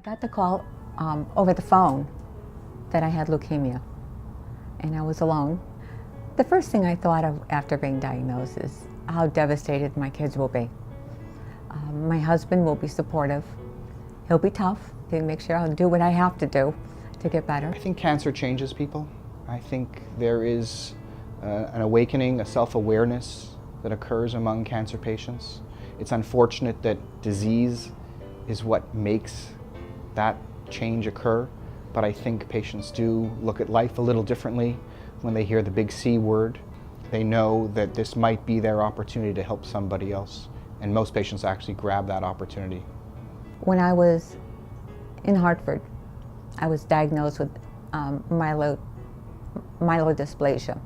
got the call over the phone that I had leukemia, and I was alone. The first thing I thought of after being diagnosed is how devastated my kids will be. My husband will be supportive. He'll be tough. He'll make sure I'll do what I have to do to get better. I think cancer changes people. I think there is an awakening, a self-awareness that occurs among cancer patients. It's unfortunate that disease is what makes that change occur, but I think patients do look at life a little differently when they hear the big C word. They know that this might be their opportunity to help somebody else, and most patients actually grab that opportunity. When I was in Hartford, I was diagnosed with myelodysplasia,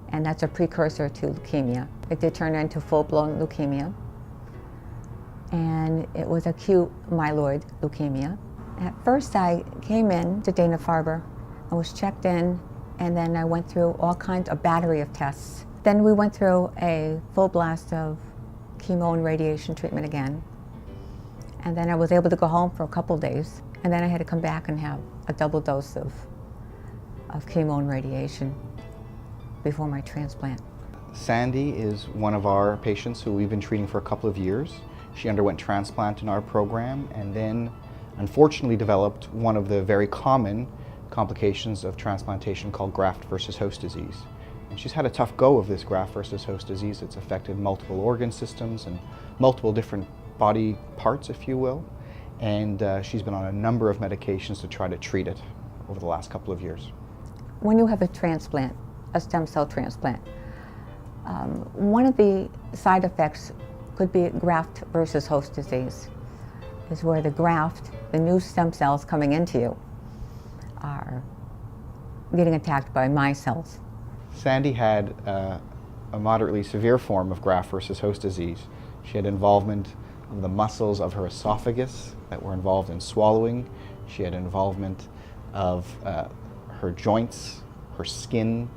and that's a precursor to leukemia. It did turn into full-blown leukemia, and it was acute myeloid leukemia. At first I came in to Dana-Farber, I was checked in, and then I went through all kinds of battery of tests. Then we went through a full blast of chemo and radiation treatment again. And then I was able to go home for a couple days, and then I had to come back and have a double dose of chemo and radiation before my transplant. Sandy is one of our patients who we've been treating for a couple of years. She underwent transplant in our program and then unfortunately developed one of the very common complications of transplantation called graft versus host disease. And she's had a tough go of this graft versus host disease. It's affected multiple organ systems and multiple different body parts, if you will. And she's been on a number of medications to try to treat it over the last couple of years. When you have a transplant, a stem cell transplant, one of the side effects could be graft versus host disease, is where the graft, the new stem cells coming into you, are getting attacked by my cells. Sandy had a moderately severe form of graft versus host disease. She had involvement of the muscles of her esophagus that were involved in swallowing. She had involvement of her joints, her skin,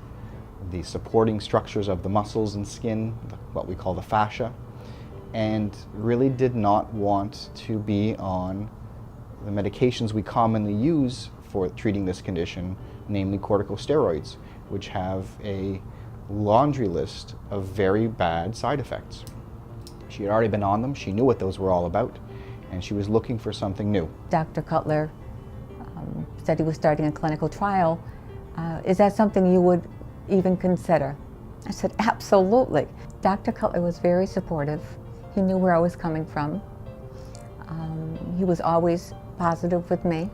the supporting structures of the muscles and skin, what we call the fascia, and really did not want to be on the medications we commonly use for treating this condition, namely corticosteroids, which have a laundry list of very bad side effects. She had already been on them, she knew what those were all about, and she was looking for something new. Dr. Cutler said he was starting a clinical trial. Is that something you would even consider? I said, absolutely. Dr. Cutler was very supportive. He knew where I was coming from. He was always positive with me.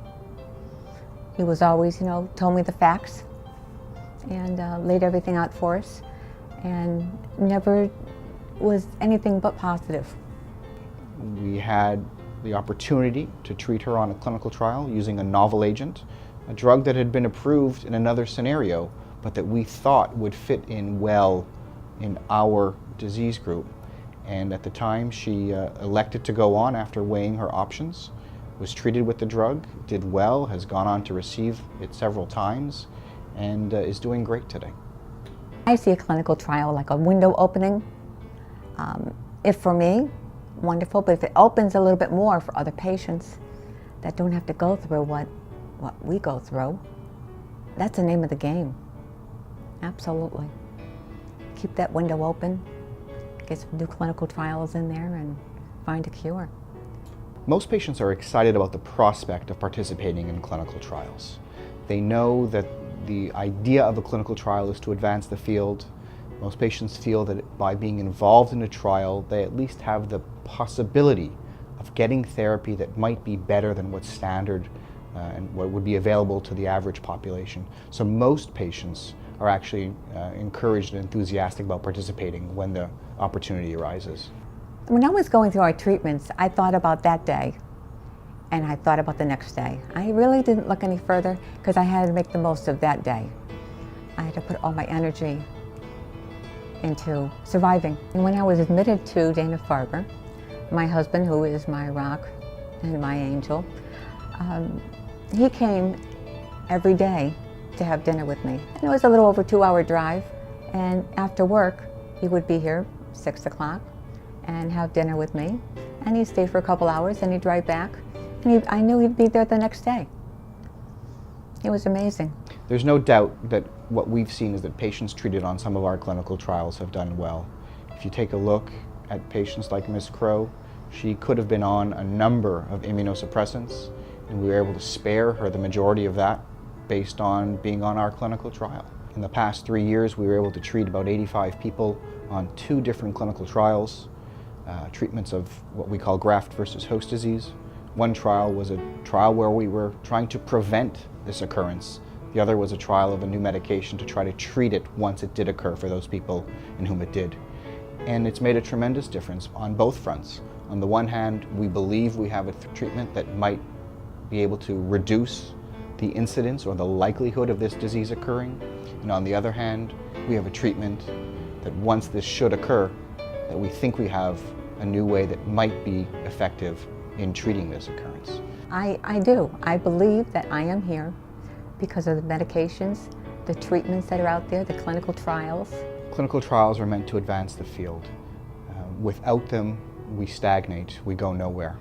He was always, told me the facts and laid everything out for us, and never was anything but positive. We had the opportunity to treat her on a clinical trial using a novel agent, a drug that had been approved in another scenario, but that we thought would fit in well in our disease group. And at the time, she elected to go on after weighing her options, was treated with the drug, did well, has gone on to receive it several times, and is doing great today. I see a clinical trial like a window opening. If for me, wonderful, but if it opens a little bit more for other patients that don't have to go through what we go through, that's the name of the game. Absolutely. Keep that window open, get some new clinical trials in there, and find a cure. Most patients are excited about the prospect of participating in clinical trials. They know that the idea of a clinical trial is to advance the field. Most patients feel that by being involved in a trial, they at least have the possibility of getting therapy that might be better than what's standard and what would be available to the average population. So most patients are actually encouraged and enthusiastic about participating when the opportunity arises. When I was going through our treatments, I thought about that day, and I thought about the next day. I really didn't look any further because I had to make the most of that day. I had to put all my energy into surviving. And when I was admitted to Dana-Farber, my husband, who is my rock and my angel, he came every day to have dinner with me. And it was a little over 2-hour drive, and after work, he would be here 6 o'clock and have dinner with me. And he'd stay for a couple hours and he'd drive back, And I knew he'd be there the next day. It was amazing. There's no doubt that what we've seen is that patients treated on some of our clinical trials have done well. If you take a look at patients like Ms. Crow, she could have been on a number of immunosuppressants, and we were able to spare her the majority of that based on being on our clinical trial. In the past 3 years, we were able to treat about 85 people on 2 different clinical trials, treatments of what we call graft versus host disease. One trial was a trial where we were trying to prevent this occurrence. The other was a trial of a new medication to try to treat it once it did occur for those people in whom it did. And it's made a tremendous difference on both fronts. On the one hand, we believe we have a treatment that might be able to reduce the incidence or the likelihood of this disease occurring. And on the other hand, we have a treatment that once this should occur, that we think we have a new way that might be effective in treating this occurrence. I do. I believe that I am here because of the medications, the treatments that are out there, the clinical trials. Clinical trials are meant to advance the field. Without them, we stagnate, we go nowhere.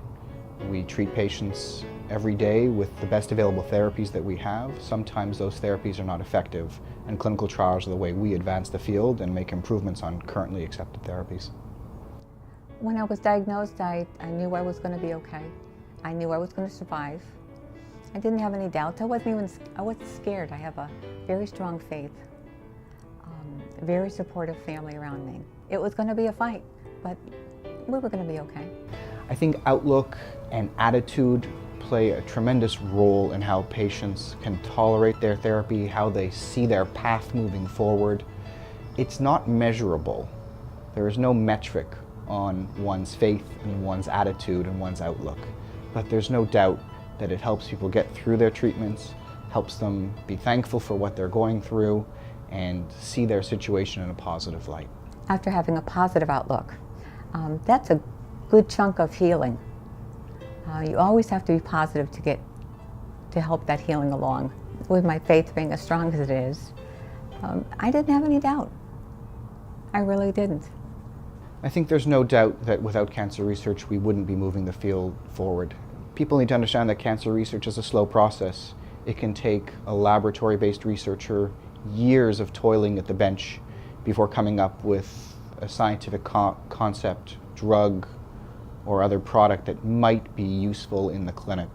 We treat patients every day with the best available therapies that we have. Sometimes those therapies are not effective, and clinical trials are the way we advance the field and make improvements on currently accepted therapies. When I was diagnosed, I knew I was going to be okay. I knew I was going to survive. I didn't have any doubts. I wasn't scared. I have a very strong faith, very supportive family around me. It was going to be a fight, but we were going to be okay. I think outlook and attitude play a tremendous role in how patients can tolerate their therapy, how they see their path moving forward. It's not measurable. There is no metric on one's faith and one's attitude and one's outlook. But there's no doubt that it helps people get through their treatments, helps them be thankful for what they're going through, and see their situation in a positive light. After having a positive outlook, that's a good chunk of healing. You always have to be positive to help that healing along. With my faith being as strong as it is, I didn't have any doubt. I really didn't. I think there's no doubt that without cancer research, we wouldn't be moving the field forward. People need to understand that cancer research is a slow process. It can take a laboratory-based researcher years of toiling at the bench before coming up with a scientific concept, drug, or other product that might be useful in the clinic.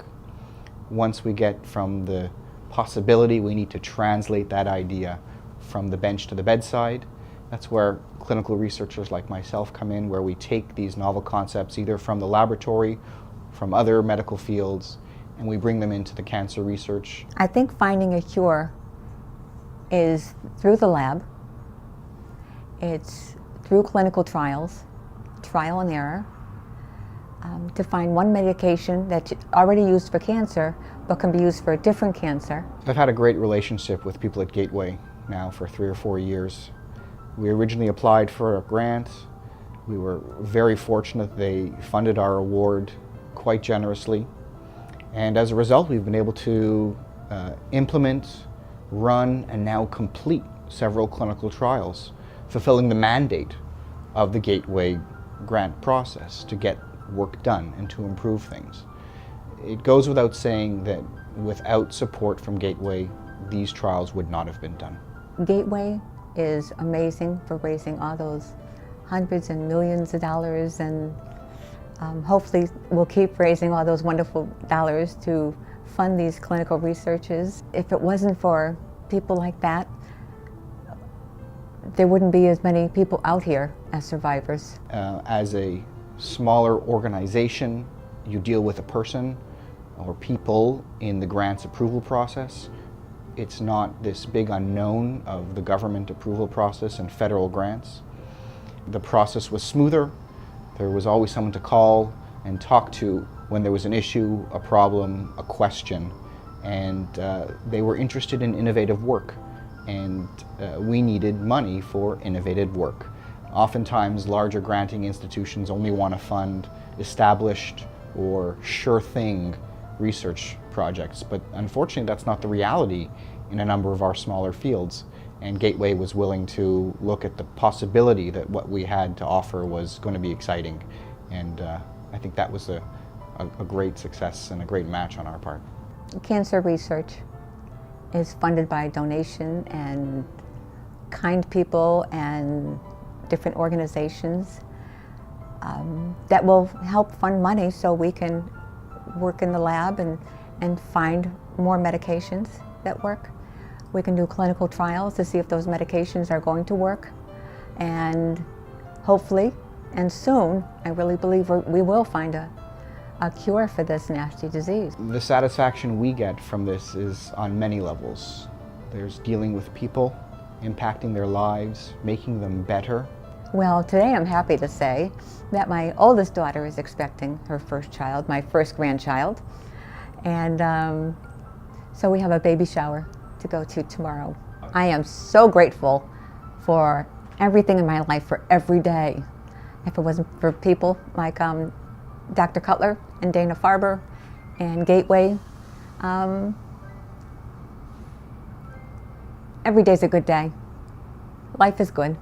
Once we get from the possibility, we need to translate that idea from the bench to the bedside. That's where clinical researchers like myself come in, where we take these novel concepts either from the laboratory, from other medical fields, and we bring them into the cancer research. I think finding a cure is through the lab. It's through clinical trials, trial and error, to find one medication that's already used for cancer, but can be used for a different cancer. I've had a great relationship with people at Gateway now for 3 or 4 years. We originally applied for a grant. We were very fortunate. They funded our award quite generously. And as a result, we've been able to implement, run, and now complete several clinical trials, fulfilling the mandate of the Gateway grant process to get work done and to improve things. It goes without saying that without support from Gateway, these trials would not have been done. Gateway is amazing for raising all those hundreds and millions of dollars, and hopefully we'll keep raising all those wonderful dollars to fund these clinical researches. If it wasn't for people like that, there wouldn't be as many people out here as survivors. As a smaller organization, you deal with a person or people in the grants approval process. It's not this big unknown of the government approval process and federal grants. The process was smoother. There was always someone to call and talk to when there was an issue, a problem, a question, and they were interested in innovative work, and we needed money for innovative work. Oftentimes, larger granting institutions only want to fund established or sure thing research projects, but unfortunately that's not the reality in a number of our smaller fields, and Gateway was willing to look at the possibility that what we had to offer was going to be exciting, and I think that was a a great success and a great match on our part. Cancer research is funded by donation and kind people and different organizations that will help fund money so we can work in the lab and find more medications that work. We can do clinical trials to see if those medications are going to work, and hopefully and soon I really believe we will find a cure for this nasty disease. The satisfaction we get from this is on many levels. There's dealing with people, impacting their lives, making them better. Well, today I'm happy to say that my oldest daughter is expecting her first child, my first grandchild. And so we have a baby shower to go to tomorrow. I am so grateful for everything in my life, for every day. If it wasn't for people like Dr. Cutler and Dana Farber and Gateway, every day's a good day. Life is good.